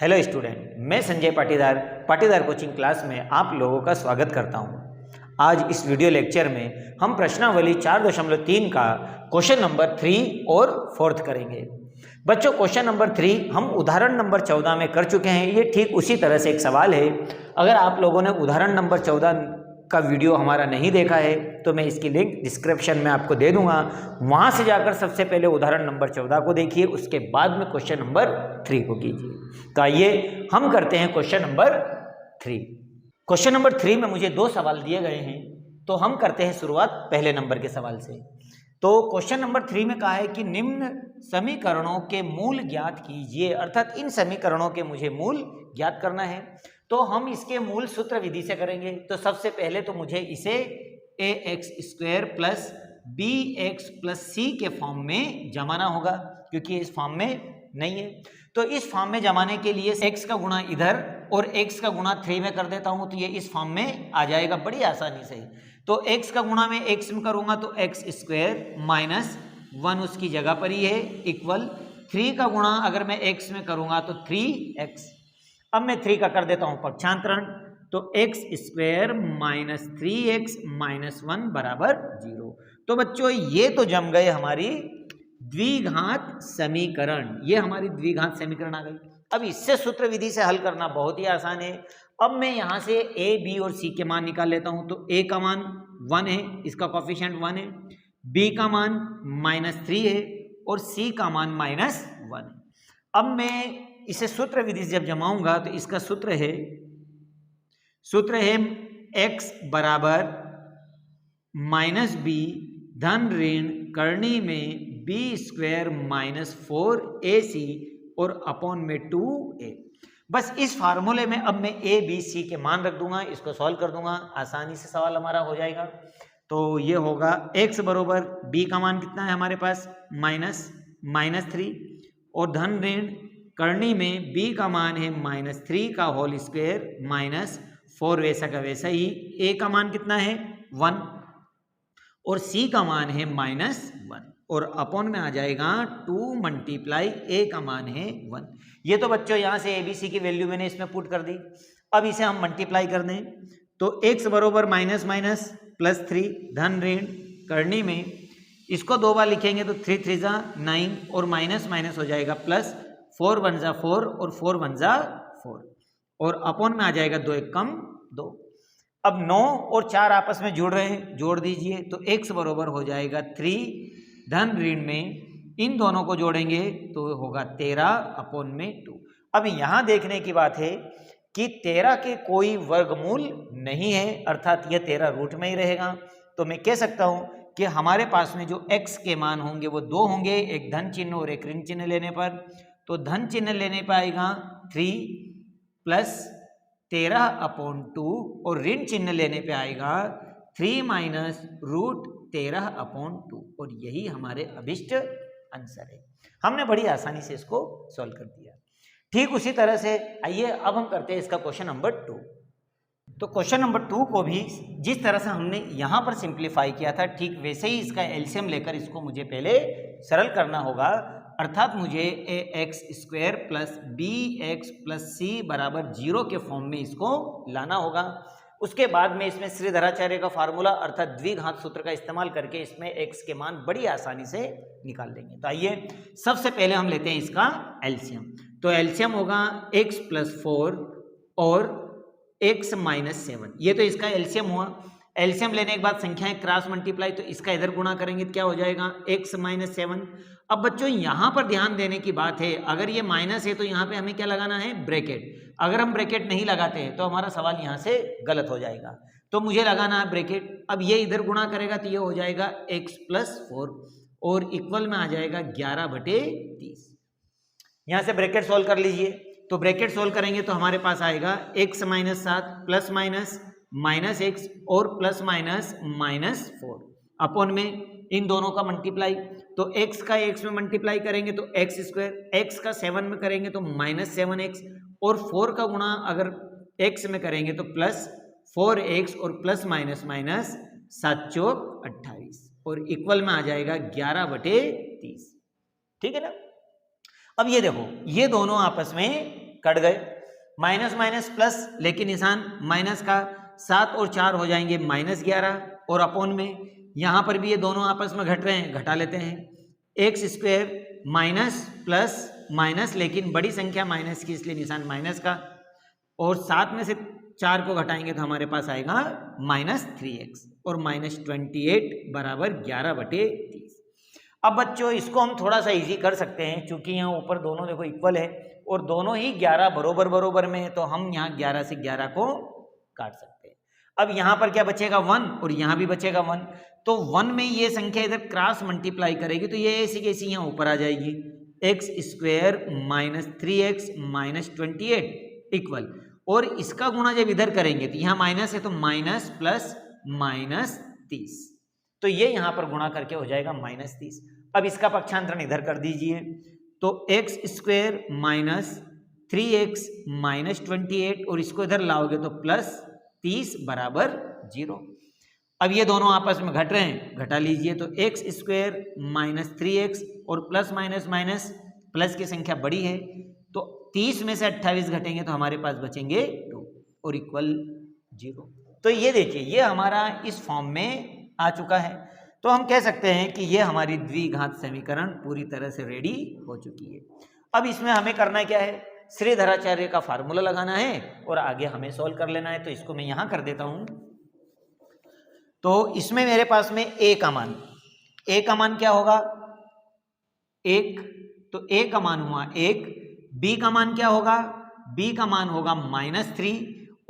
Hello student, मैं Sanjay Patidar coaching class में आप लोगों का स्वागत करता हूं। आज इस वीडियो लेक्चर में हम प्रश्नावली 4.3 का क्वेश्चन नंबर 3 और 4 करेंगे। बच्चों, क्वेश्चन नंबर 3 हम उदाहरण नंबर 14 में कर चुके हैं। ये ठीक उसी तरह से एक सवाल है। अगर आप लोगों ने उदाहरण नंबर 14 का वीडियो हमारा नहीं देखा है तो मैं इसकी लिंक डिस्क्रिप्शन में आपको दे दूंगा। वहां से जाकर सबसे पहले उदाहरण नंबर 14 को देखिए, उसके बाद में क्वेश्चन नंबर 3 को कीजिए। तो आइए हम करते हैं क्वेश्चन नंबर 3। क्वेश्चन नंबर 3 में मुझे 2 सवाल दिए गए हैं, तो हम करते हैं शुरुआत पहले नंबर के सवाल से। तो क्वेश्चन नंबर 3 में कहा है कि निम्न समीकरणों के मूल ज्ञात कीजिए, अर्थात इन समीकरणों के मुझे मूल ज्ञात करना है। तो हम इसके मूल सूत्र विधि से करेंगे। तो सबसे पहले तो मुझे इसे ax² plus bx plus c के फॉर्म में जमाना होगा, क्योंकि इस फॉर्म में नहीं है। तो इस फॉर्म में जमाने के लिए x का गुणा इधर और x का गुणा 3 में कर देता हूं, तो ये इस फॉर्म में आ जाएगा बड़ी आसानी से। तो x का गुणा मैं x में करूंगा तो x² माइनस 1 उसकी जगह पर ही है, इक्वल 3 का गुणा अगर मैं x में करूंगा तो 3x। अब मैं 3 का कर देता हूं पक्षांतरण, तो x² माइनस 3x माइनस 1 बराबर 0। तो बच्चों ये तो जम गए हमारी द्विघात समीकरण, ये हमारी द्विघात समीकरण आ गई। अब इससे सूत्र विधि से हल करना बहुत ही आसान है। अब मैं यहां से a, b और c के मान निकाल लेता हूं। तो a का मान 1 है, इसका कोफिशिएंट 1 है, b का मान -3 है और c का मान -1 है। अब मैं इसे सूत्र विधि से जब जमाऊंगा तो इसका सूत्र है x बराबर -b धन ऋण करनी में b² माइनस 4ac और अपॉन में 2a। बस इस फार्मूले में अब मैं a, b, c के मान रख दूंगा, इसको सॉल्व कर दूंगा, आसानी से सवाल हमारा हो जाएगा। तो ये होगा x बराबर b का मान कितना है हमारे पास -3 और धन ऋण करनी में b का मान है -3 का होल स्क्वायर माइनस 4 वैसा का वैसा ही। a का मान कितना है 1 और c का मान है -1 और अपॉन में आ जाएगा 2 मल्टीप्लाई a का मान है 1। ये तो बच्चों यहाँ से a b c की वैल्यू मैंने इसमें पुट कर दी। अब इसे हम मल्टीप्लाई कर दें तो x बराबर माइनस माइनस प्लस 3 धन ऋण करनी में, इसको 2 बार लिखेंगे तो 3 3 जा 9 और माइनस माइनस हो जाएगा प्लस, 4 1 जा 4 और 4 1 जा 4 और अपॉन में आ जाएगा 2 1 कम 2। अब 9 और 4 आपस में जुड़ रहे हैं, जोड़ दीजिए तो x बराबर हो जाएगा 3 धन ऋण में, इन दोनों को जोड़ेंगे तो होगा 13 अपॉन में 2। अब यहाँ देखने की बात है कि 13 के कोई वर्गमूल नहीं है, अर्थात यह 13 रूट में ही रहेगा। तो मैं कह सकता हूँ कि हमारे पास में जो x के मान होंगे वो 2 होंगे, एक धन चिन्ह और एक ऋण चिन्ह लेने पर। तो धन चिन्ह लेने पर आएगा 3 प्लस 13 अपॉन 2 और ऋण चिन्ह लेने पे आएगा 3 माइनस रूट 13 अपॉन 2 और यही हमारे अभिष्ट आंसर है। हमने बड़ी आसानी से इसको सॉल्व कर दिया। ठीक उसी तरह से आइए अब हम करते हैं इसका क्वेश्चन नंबर 2। तो क्वेश्चन नंबर 2 को भी जिस तरह से हमने यहाँ पर सिंप्लीफाई किया था, ठीक वैसे ही इसका एलसीएम लेकर इसको मुझे पहले सरल करना होगा, अर्थात मुझे ax² plus bx plus c बराबर 0 के फॉर्म में इसको लाना होगा। उसके बाद में इसमें श्रीधराचार्य का फार्मूला अर्थात द्विघात सूत्र का इस्तेमाल करके इसमें x के मान बड़ी आसानी से निकाल देंगे। तो आइए सबसे पहले हम लेते हैं इसका एलसीएम। तो एलसीएम होगा x प्लस 4 और x माइनस 7, ये तो इसका एलसीएम हुआ। एलसीएम लेने के बाद संख्याएं क्रॉस मल्टीप्लाई, तो इसका इधर गुणा करेंगे तो क्या हो जाएगा x माइनस 7। अब बच्चों यहाँ पर ध्यान देने की बात है, अगर ये माइनस है तो यहाँ पे हमें क्या लगाना है ब्रैकेट। अगर हम ब्रैकेट नहीं लगाते हैं तो हमारा सवाल यहाँ से गलत हो जाएगा, तो मुझे लगाना है ब्रैकेट। अब ये इधर गुणा करेगा तो ये हो जाएगा x प्लस 4 और इक्वल में आ जाएगा 11/30। यहाँ से ब्रैकेट सोल्व कर लीजिए। तो ब्रैकेट सोल्व करेंगे तो हमारे पास आएगा x minus 7 plus minus minus x और प्लस माइनस -4 अपॉन में इन दोनों का मल्टीप्लाई। तो x का x में मल्टीप्लाई करेंगे तो x², x का 7 में करेंगे तो -7x और 4 का गुणा अगर x में करेंगे तो प्लस 4x और प्लस माइनस माइनस 7 चौक 28 और इक्वल में आ जाएगा 11/30। ठीक है ना। अब ये देखो, ये दोनों आपस में कट गए, माइनस माइनस प्लस, लेकिन निशान माइनस का, 7 और 4 हो जाएंगे -11 और अपॉन में यहाँ पर भी ये दोनों आपस में घट रहे हैं, घटा लेते हैं, x square minus plus minus, लेकिन बड़ी संख्या माइनस की इसलिए निशान माइनस का, और 7 में से 4 को घटाएंगे तो हमारे पास आएगा -3x और -28 बराबर 11/30। अब बच्चों इसको हम थोड़ा सा इजी कर सकते हैं, क्योंकि यहाँ ऊपर दोनों देखो इक्वल है और दोनों ही 11 बरोबर बरोबर में है, तो हम यहाँ 11 से 11 को काट सकते हैं। अब यहाँ पर क्या बचेगा 1 और यहाँ भी बचेगा 1, तो 1 में ये संख्या इधर क्रॉस मल्टीप्लाई करेगी तो ये ऐसी कैसी यहाँ ऊपर आ जाएगी, एक्स स्क्वायर -3x -28 इक्वल, और इसका गुणा जब इधर करेंगे तो यहाँ माइनस है तो माइनस प्लस -30, तो ये यहाँ पर गुणा करके हो जाएगा -30। अब इसका पक्षांतरण इधर कर दीजिए, तो एक्स स्क्वायर -3x -28 और इसको इधर लाओगे तो +30 बराबर 0। अब ये दोनों आपस में घट रहे हैं, घटा लीजिए, तो एक्स स्क्वायर -3x और प्लस माइनस माइनस, प्लस की संख्या बड़ी है तो 30 में से 28 घटेंगे तो हमारे पास बचेंगे 2 और इक्वल 0। तो ये देखिए ये हमारा इस फॉर्म में आ चुका है, तो हम कह सकते हैं कि ये हमारी द्विघात समीकरण पूरी तरह से रेडी हो चुकी है। अब इसमें हमें करना क्या है, श्रीधराचार्य का फार्मूला लगाना है और आगे हमें सॉल्व कर लेना है। तो इसको मैं यहाँ कर देता हूँ। तो इसमें मेरे पास में a का मान क्या होगा 1, तो a का मान हुआ 1, b का मान क्या होगा, b का मान होगा -3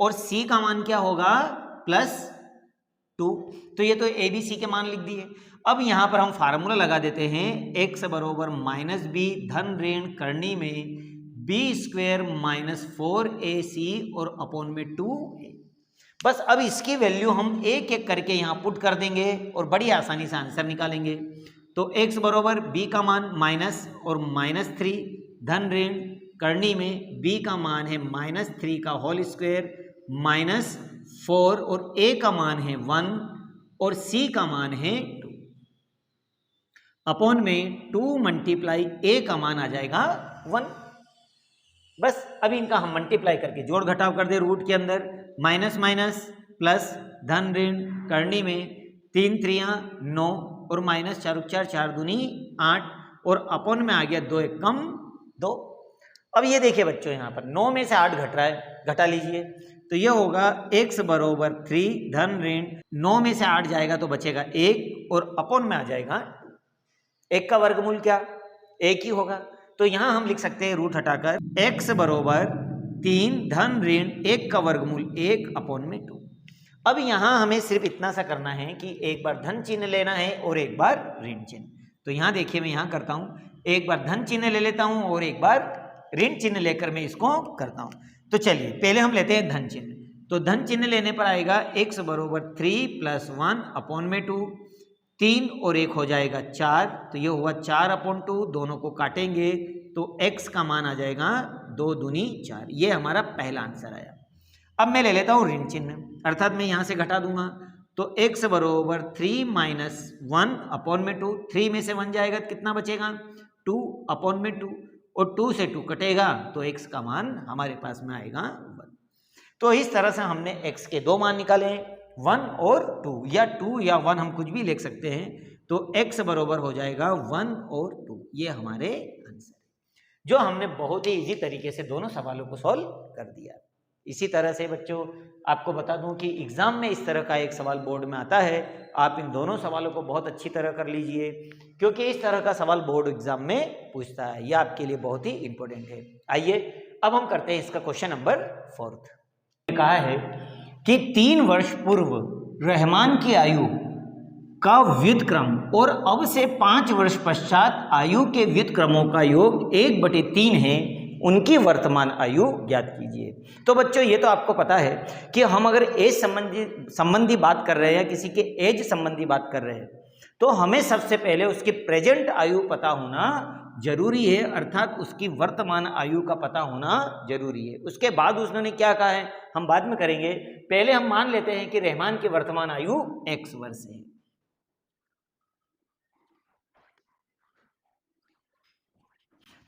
और c का मान क्या होगा +2। तो ये तो a b c के मान लिख दिए। अब यहाँ पर हम फार्मूला लगा देते हैं, x बरोबर -b धन ऋण करनी में b² -4ac और अपॉन में 2a। बस अब इसकी वैल्यू हम एक एक करके यहाँ पुट कर देंगे और बड़ी आसानी से आंसर निकालेंगे। तो x बरोबर b का मान माइनस और -3 धन ऋण करनी में b का मान है -3 का होल स्क्वायर -4 और a का मान है 1 और c का मान है 2 अपॉन में 2 मल्टीप्लाई a का मान आ जाएगा 1। बस अभी इनका हम मल्टीप्लाई करके जोड़ घटाव कर दे रूट के अंदर, माइनस माइनस प्लस धन ऋण करनी में 3 3 9 और -4 4 दूनी 8 और अपॉन में आ गया 2 एकम 2। अब ये देखिए बच्चों यहाँ पर 9 में से 8 घट रहा है, घटा लीजिए, तो ये होगा x बरोबर 3 धन ऋण 9 में से 8 जाएगा तो बचेगा 1 और अपॉन में आ जाएगा 1 का वर्गमूल क्या 1 ही होगा। तो यहाँ हम लिख सकते हैं रूट हटाकर x बरोबर 3 धन ऋण 1 का वर्गमूल 1 अपॉन में 2। अब यहाँ हमें सिर्फ इतना सा करना है कि एक बार धन चिन्ह लेना है और एक बार ऋण चिन्ह। तो यहाँ देखिए मैं यहाँ करता हूँ, एक बार धन चिन्ह ले लेता हूँ और एक बार ऋण चिन्ह लेकर मैं इसको करता हूँ। तो चलिए पहले हम लेते हैं धन चिन्ह। तो धन चिन्ह लेने पर आएगा x बरोबर 3 + 1 अपॉन में 2, 3 और 1 हो जाएगा 4, तो ये हुआ 4 अपॉन 2, दोनों को काटेंगे तो x का मान आ जाएगा 2 दूनी 4। ये हमारा पहला आंसर आया। अब मैं ले लेता हूँ ऋण चिन्ह, अर्थात मैं यहाँ से घटा दूंगा, तो x बरोबर 3 - 1 अपॉन में 2, 3 में से 1 जाएगा तो कितना बचेगा 2 अपॉन में 2 और 2 से 2 कटेगा तो x का मान हमारे पास में आएगा 1। तो इस तरह से हमने x के दो मान निकाले हैं, 1 और 2 या 2 या 1 हम कुछ भी लिख सकते हैं। तो x बरोबर हो जाएगा 1 और 2, ये हमारे आंसर है, जो हमने बहुत ही इजी तरीके से दोनों सवालों को सॉल्व कर दिया। इसी तरह से बच्चों आपको बता दूं कि एग्जाम में इस तरह का एक सवाल बोर्ड में आता है, आप इन दोनों सवालों को बहुत अच्छी तरह कर लीजिए, क्योंकि इस तरह का सवाल बोर्ड एग्जाम में पूछता है, यह आपके लिए बहुत ही इंपॉर्टेंट है। आइए अब हम करते हैं इसका क्वेश्चन नंबर 4। कहा है कि 3 वर्ष पूर्व रहमान की आयु का व्युत्क्रम और अब से 5 वर्ष पश्चात आयु के व्युत्क्रमों का योग 1/3 है, उनकी वर्तमान आयु ज्ञात कीजिए। तो बच्चों ये तो आपको पता है कि हम अगर एज संबंधी बात कर रहे हैं, किसी के एज संबंधी बात कर रहे हैं, तो हमें सबसे पहले उसकी प्रेजेंट आयु पता होना जरूरी है, अर्थात उसकी वर्तमान आयु का पता होना जरूरी है। उसके बाद उसने क्या कहा है हम बाद में करेंगे, पहले हम मान लेते हैं कि रहमान की वर्तमान आयु x वर्ष है।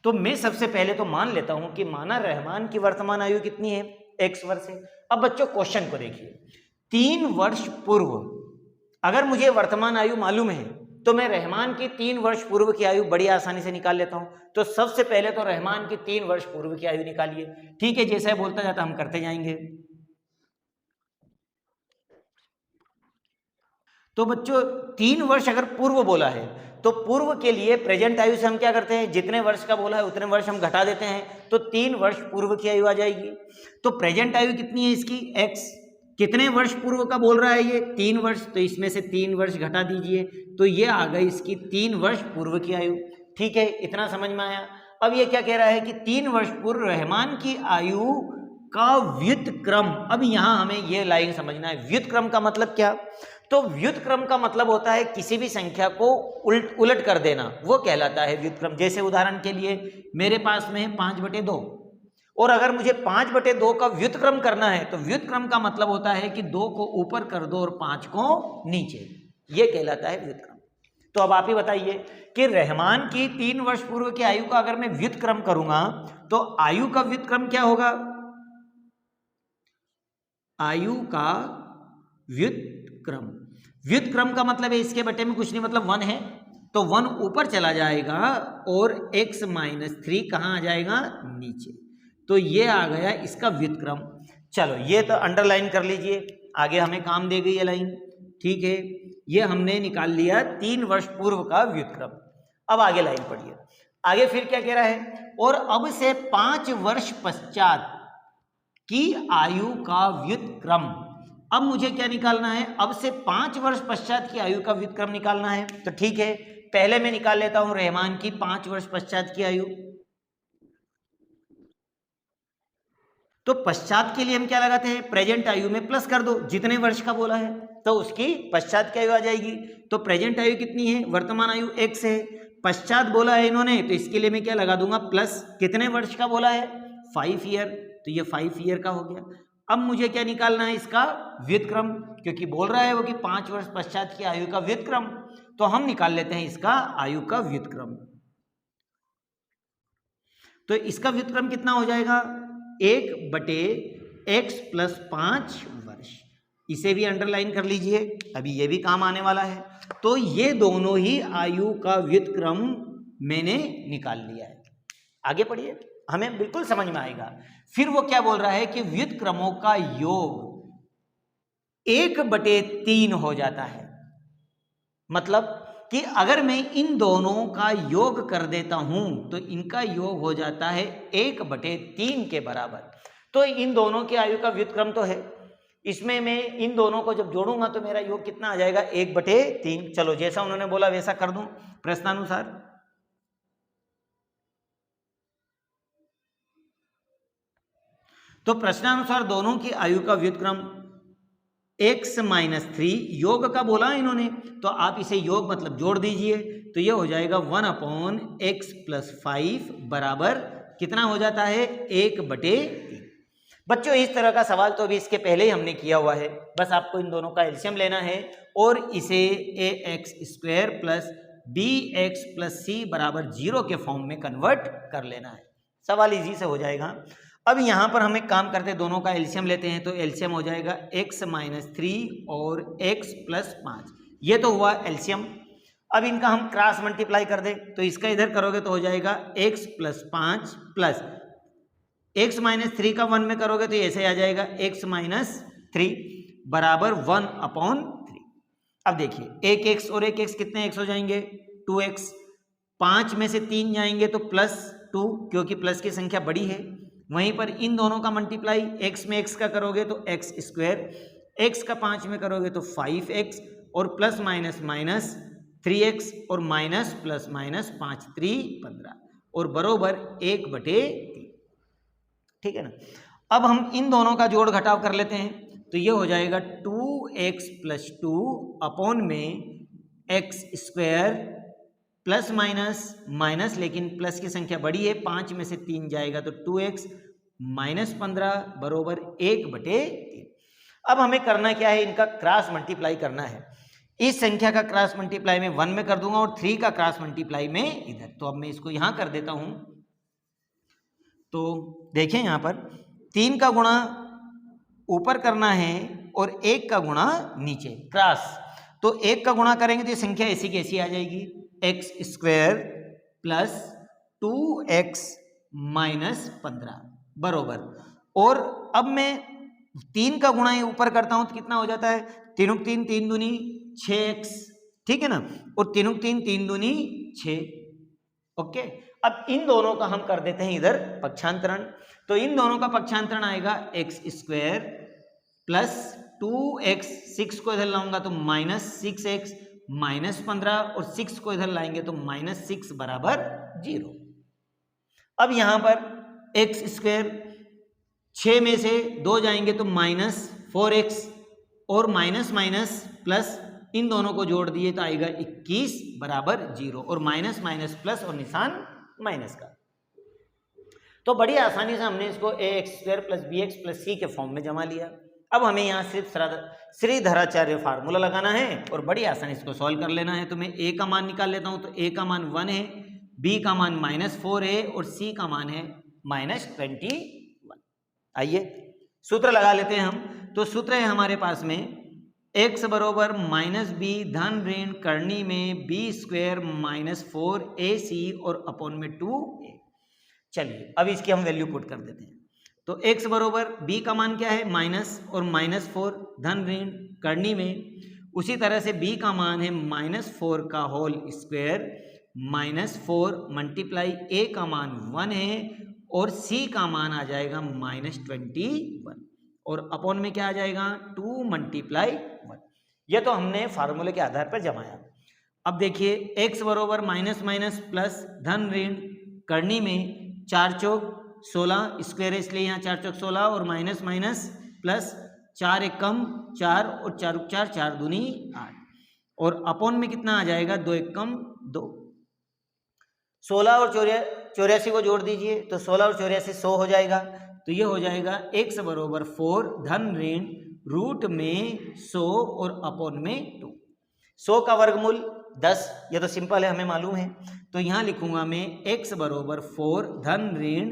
तो मैं सबसे पहले तो मान लेता हूं कि माना रहमान की वर्तमान आयु कितनी है, x वर्ष है। अब बच्चों क्वेश्चन को देखिए, 3 वर्ष पूर्व अगर मुझे वर्तमान आयु मालूम है तो मैं रहमान की 3 वर्ष पूर्व की आयु बड़ी आसानी से निकाल लेता हूं। तो सबसे पहले तो रहमान की 3 वर्ष पूर्व की आयु निकालिए। ठीक है, जैसे बोलता जाता हम करते जाएंगे। तो बच्चों 3 वर्ष अगर पूर्व बोला है तो पूर्व के लिए प्रेजेंट आयु से हम क्या करते हैं, जितने वर्ष का बोला है उतने वर्ष हम घटा देते हैं, तो 3 वर्ष पूर्व की आयु आ जाएगी। तो प्रेजेंट आयु कितनी है इसकी, x। कितने वर्ष पूर्व का बोल रहा है ये, 3 वर्ष, तो इसमें से 3 वर्ष घटा दीजिए, तो ये आ गई इसकी 3 वर्ष पूर्व की आयु। ठीक है, इतना समझ में आया। अब ये क्या कह रहा है कि 3 वर्ष पूर्व रहमान की आयु का व्युत्क्रम। अब यहां हमें ये लाइन समझना है, व्युत्क्रम का मतलब क्या। तो व्युत्क्रम का मतलब होता है किसी भी संख्या को उलट कर देना, वो कहलाता है व्युत्क्रम। जैसे उदाहरण के लिए मेरे पास में है 5/2, और अगर मुझे 5/2 का व्युत्क्रम करना है तो व्युत्क्रम का मतलब होता है कि 2 को ऊपर कर दो और 5 को नीचे, ये कहलाता है व्युत्क्रम। तो अब आप ही बताइए कि रहमान की 3 वर्ष पूर्व की आयु का अगर मैं व्युत्क्रम करूंगा तो आयु का व्युत्क्रम क्या होगा, आयु का व्युत्क्रम। व्युत्क्रम का मतलब है इसके बटे में कुछ नहीं, मतलब 1 है तो 1 ऊपर चला जाएगा और x - 3 कहाँ आ जाएगा, नीचे। तो ये आ गया इसका व्युत्क्रम। चलो ये तो अंडरलाइन कर लीजिए, आगे हमें काम दे गई ये लाइन। ठीक है, ये हमने निकाल लिया 3 वर्ष पूर्व का व्युत्क्रम। अब आगे लाइन पढ़िए, आगे फिर क्या कह रहा है, और अब से 5 वर्ष पश्चात की आयु का व्युत्क्रम। अब मुझे क्या निकालना है, अब से 5 वर्ष पश्चात की आयु का व्युत्क्रम निकालना है। तो ठीक है, पहले मैं निकाल लेता हूं रहमान की 5 वर्ष पश्चात की आयु। तो पश्चात के लिए हम क्या लगाते हैं, प्रेजेंट आयु में प्लस कर दो, जितने वर्ष का बोला है तो उसकी पश्चात की आयु आ जाएगी। तो प्रेजेंट आयु कितनी है, वर्तमान आयु x है, पश्चात बोला है इन्होंने, तो इसके लिए मैं क्या लगा दूंगा, प्लस। कितने वर्ष का बोला है, 5 ईयर, तो ये 5 ईयर का हो गया। अब मुझे क्या निकालना है, इसका व्युत्क्रम, क्योंकि बोल रहा है वो कि 5 वर्ष पश्चात की आयु का व्युत्क्रम, तो हम निकाल लेते हैं इसका आयु का व्युत्क्रम। तो इसका व्युत्क्रम कितना हो जाएगा, 1/x + 5 वर्ष। इसे भी अंडरलाइन कर लीजिए, अभी ये भी काम आने वाला है। तो ये दोनों ही आयु का व्युत्क्रम मैंने निकाल लिया है। आगे पढ़िए, हमें बिल्कुल समझ में आएगा। फिर वो क्या बोल रहा है कि व्युत्क्रमों का योग 1/3 हो जाता है। मतलब कि अगर मैं इन दोनों का योग कर देता हूं तो इनका योग हो जाता है 1/3 के बराबर। तो इन दोनों की आयु का व्युत्क्रम तो है, इसमें मैं इन दोनों को जब जोड़ूंगा तो मेरा योग कितना आ जाएगा, 1/3। चलो जैसा उन्होंने बोला वैसा कर दूं प्रश्नानुसार। तो प्रश्नानुसार दोनों की आयु का व्युत्क्रम x - 3, योग का बोला इन्होंने, तो आप इसे योग मतलब जोड़ दीजिए, तो ये हो जाएगा 1/x + 5 बराबर कितना हो जाता है, 1/3। बच्चों इस तरह का सवाल तो अभी इसके पहले ही हमने किया हुआ है, बस आपको इन दोनों का एलसीएम लेना है और इसे ax² + bx + c बराबर 0 के फॉर्म में कन्वर्ट कर लेना है। सवाल इजी से हो जाएगा। अब यहाँ पर हम एक काम करते हैं, दोनों का एलसीएम लेते हैं, तो एलसीएम हो जाएगा x - 3 और x + 5। ये तो हुआ एलसीएम। अब इनका हम क्रॉस मल्टीप्लाई कर दें, तो इसका इधर करोगे तो हो जाएगा x + 5 प्लस x - 3 का 1 में करोगे तो ऐसे आ जाएगा x - 3 बराबर 1/3। अब देखिए एक x और एक x कितने x हो जाएंगे, 2x। 5 में से 3 जाएंगे तो +2, क्योंकि प्लस की संख्या बड़ी है। वहीं पर इन दोनों का मल्टीप्लाई x में x का करोगे तो x², x का 5 में करोगे तो 5x, और प्लस माइनस माइनस 3x और माइनस प्लस माइनस 5 3 15 और बरोबर 1/3। ठीक है ना। अब हम इन दोनों का जोड़ घटाव कर लेते हैं, तो ये हो जाएगा 2x + 2 अपॉन में x² प्लस माइनस माइनस, लेकिन प्लस की संख्या बड़ी है, 5 में से 3 जाएगा तो 2x - 15 बरोबर 1/3। अब हमें करना क्या है, इनका क्रॉस मल्टीप्लाई करना है। इस संख्या का क्रॉस मल्टीप्लाई में 1 में कर दूंगा और 3 का क्रॉस मल्टीप्लाई में इधर। तो अब मैं इसको यहां कर देता हूं, तो देखें यहाँ पर 3 का गुणा ऊपर करना है और 1 का गुणा नीचे क्रॉस। तो 1 का गुणा करेंगे तो ये संख्या ऐसी कैसी आ जाएगी, x square plus 2x minus 15 बरोबर। और अब मैं 3 का गुणा ऊपर करता हूं तो कितना हो जाता है, 3 3 3 दूनी 6x, ठीक है ना, और 3 3 3 दूनी 6। ओके, अब इन दोनों का हम कर देते हैं इधर पक्षांतरण। तो इन दोनों का पक्षांतरण आएगा एक्स स्क्वायर प्लस 2x, 6 को इधर लाऊंगा तो माइनस 6x माइनस 15 और 6 को इधर लाएंगे तो माइनस 6 बराबर 0। अब यहां पर एक्स स्क्वायर 6 में से 2 जाएंगे तो माइनस 4x और माइनस माइनस प्लस इन दोनों को जोड़ दिए तो आएगा 21 बराबर 0 और माइनस माइनस प्लस और निशान माइनस का। तो बड़ी आसानी से हमने इसको ax² plus bx plus c के फॉर्म में जमा लिया। अब हमें यहाँ सिर्फ श्रीधराचार्य फार्मूला लगाना है और बड़ी आसानी इसको सॉल्व कर लेना है। तो मैं a का मान निकाल लेता हूँ। तो a का मान 1 है, b का मान -4 है और c का मान है -21। आइए सूत्र लगा लेते हैं हम। तो सूत्र है हमारे पास में x बरोबर -b धन ऋण करनी में b² -4ac और अपॉन में 2a। चलिए अब इसकी हम वैल्यू पुट कर देते हैं। तो x बरोबर b का मान क्या है माइनस और -4 धन ऋण करनी में, उसी तरह से b का मान है -4 का होल स्क्वायर -4 मल्टीप्लाई a का मान 1 है और c का मान आ जाएगा -21 और अपॉन में क्या आ जाएगा 2 मल्टीप्लाई 1। यह तो हमने फार्मूले के आधार पर जमाया। अब देखिए x बरोबर माइनस माइनस प्लस धन ऋण करनी में 4 चौक 16 स्क्वायर, इसलिए यहाँ 4 चौक 16 और माइनस माइनस प्लस 4 एक कम 4 और 4 4 4 दूनी 8 और अपॉन में कितना आ जाएगा 2 एक कम 2। 16 और 84 को जोड़ दीजिए तो 16 और 84 100 हो जाएगा। तो ये हो जाएगा x बरोबर 4 धन ऋण रूट में 100 और अपॉन में 2। 100 का वर्गमूल 10, ये तो सिंपल है हमें मालूम है। तो यहाँ लिखूंगा मैं x बरोबर 4 धन ऋण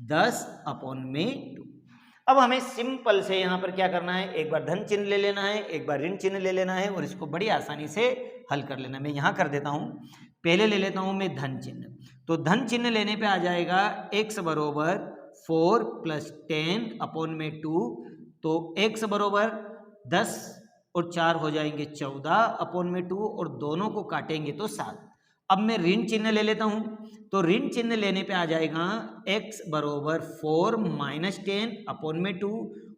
10 अपॉन में 2। अब हमें सिंपल से यहाँ पर क्या करना है, एक बार धन चिन्ह ले लेना है, एक बार ऋण चिन्ह ले लेना है और इसको बड़ी आसानी से हल कर लेना। मैं यहाँ कर देता हूँ, पहले ले लेता हूँ मैं धन चिन्ह। तो धन चिन्ह लेने पे आ जाएगा x बरोबर 4 प्लस 10 अपॉन में 2। तो x बरोबर 10 और 4 हो जाएंगे 14 अपॉन में 2 और दोनों को काटेंगे तो 7। अब मैं ऋण चिन्ह ले लेता हूं। तो ऋण चिन्ह लेने पे आ जाएगा x बरोबर 4 माइनस 10 अपॉन में 2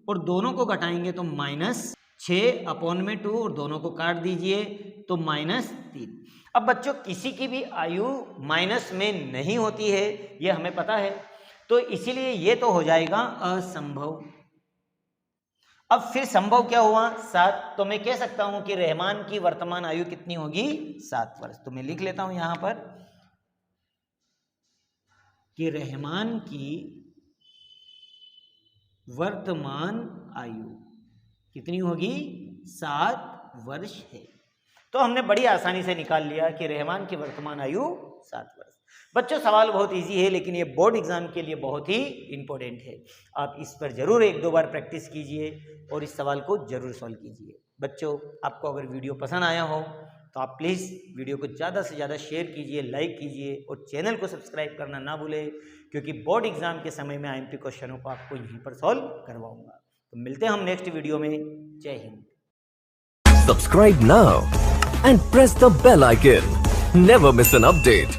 और दोनों को घटाएंगे तो -6 अपॉन में 2 और दोनों को काट दीजिए तो -3। अब बच्चों किसी की भी आयु माइनस में नहीं होती है, ये हमें पता है, तो इसीलिए ये तो हो जाएगा असंभव। अब फिर संभव क्या हुआ 7। तो मैं कह सकता हूं कि रहमान की वर्तमान आयु कितनी होगी 7 वर्ष। तो मैं लिख लेता हूं यहां पर कि रहमान की वर्तमान आयु कितनी होगी 7 वर्ष है। तो हमने बड़ी आसानी से निकाल लिया कि रहमान की वर्तमान आयु 7 वर्ष। बच्चों सवाल बहुत इजी है लेकिन ये बोर्ड एग्जाम के लिए बहुत ही इंपॉर्टेंट है। आप इस पर जरूर 1-2 बार प्रैक्टिस कीजिए और इस सवाल को जरूर सॉल्व कीजिए। बच्चों आपको अगर वीडियो पसंद आया हो तो आप प्लीज़ वीडियो को ज़्यादा से ज़्यादा शेयर कीजिए, लाइक कीजिए और चैनल को सब्सक्राइब करना ना भूलें, क्योंकि बोर्ड एग्जाम के समय में IMP क्वेश्चनों को आपको यहीं पर सॉल्व करवाऊंगा। तो मिलते हैं हम नेक्स्ट वीडियो में। जय Hind. Subscribe now and press the bell icon. Never miss an update.